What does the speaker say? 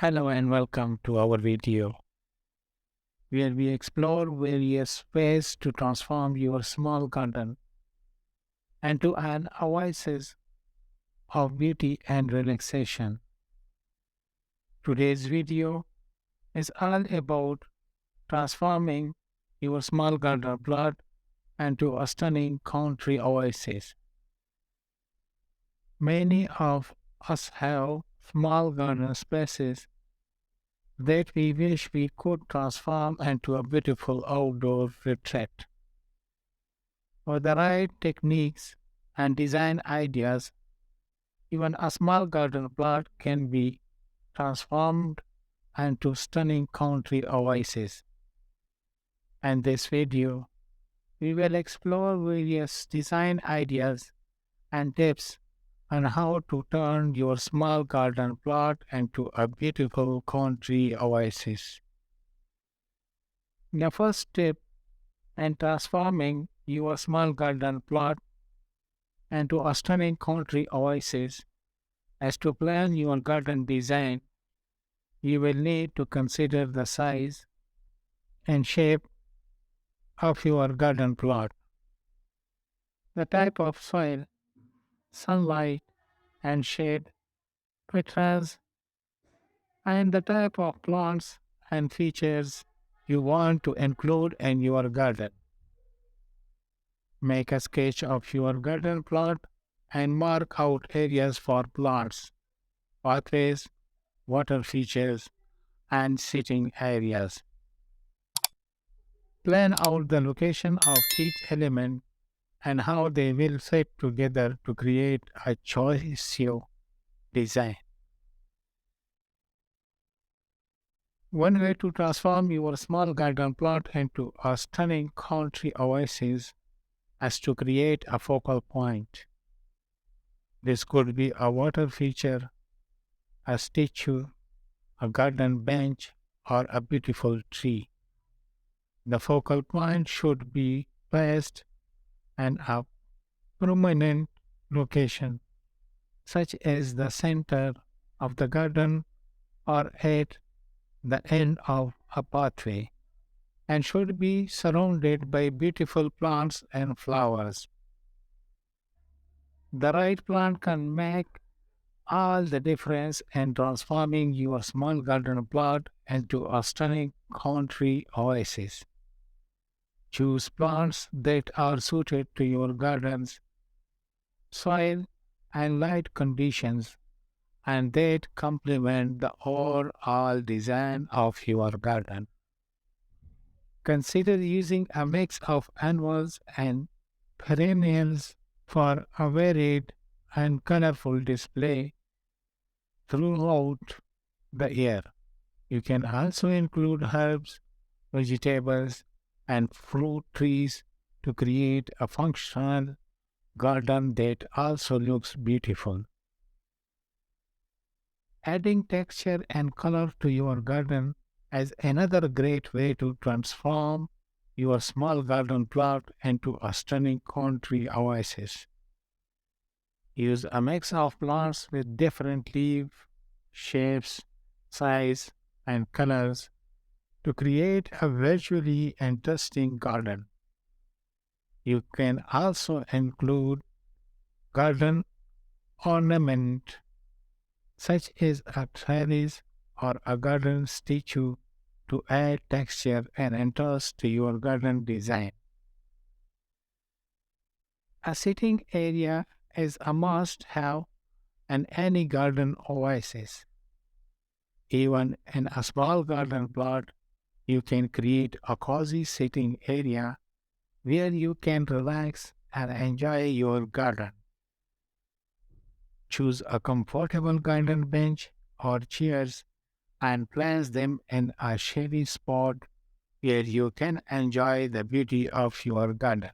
Hello and welcome to our video where we explore various ways to transform your small garden into an oasis of beauty and relaxation. Today's video is all about transforming your small garden plot into a stunning country oasis. Many of us have small garden spaces that we wish we could transform into a beautiful outdoor retreat. With the right techniques and design ideas, even a small garden plot can be transformed into stunning country oases. In this video, we will explore various design ideas and tips on how to turn your small garden plot into a beautiful country oasis. The first step in transforming your small garden plot into a stunning country oasis is to plan your garden design. You will need to consider the size and shape of your garden plot, the type of soil, sunlight, and shade it has, and the type of plants and features you want to include in your garden. Make a sketch of your garden plot and mark out areas for plants, pathways, water features, and sitting areas. Plan out the location of each element and how they will fit together to create a cohesive design. One way to transform your small garden plot into a stunning country oasis is to create a focal point. This could be a water feature, a statue, a garden bench, or a beautiful tree. The focal point should be placed in a prominent location, such as the center of the garden or at the end of a pathway, and should be surrounded by beautiful plants and flowers. The right plant can make all the difference in transforming your small garden plot into a stunning country oasis. Choose plants that are suited to your garden's soil and light conditions and that complement the overall design of your garden. Consider using a mix of annuals and perennials for a varied and colorful display throughout the year. You can also include herbs, vegetables, and fruit trees to create a functional garden that also looks beautiful. Adding texture and color to your garden is another great way to transform your small garden plot into a stunning country oasis. Use a mix of plants with different leaf shapes, size, and colors to create a visually interesting garden. You can also include garden ornament such as a trellis or a garden statue to add texture and interest to your garden design. A sitting area is a must have in any garden oasis. Even in a small garden plot, you can create a cozy sitting area where you can relax and enjoy your garden. Choose a comfortable garden bench or chairs and place them in a shady spot where you can enjoy the beauty of your garden.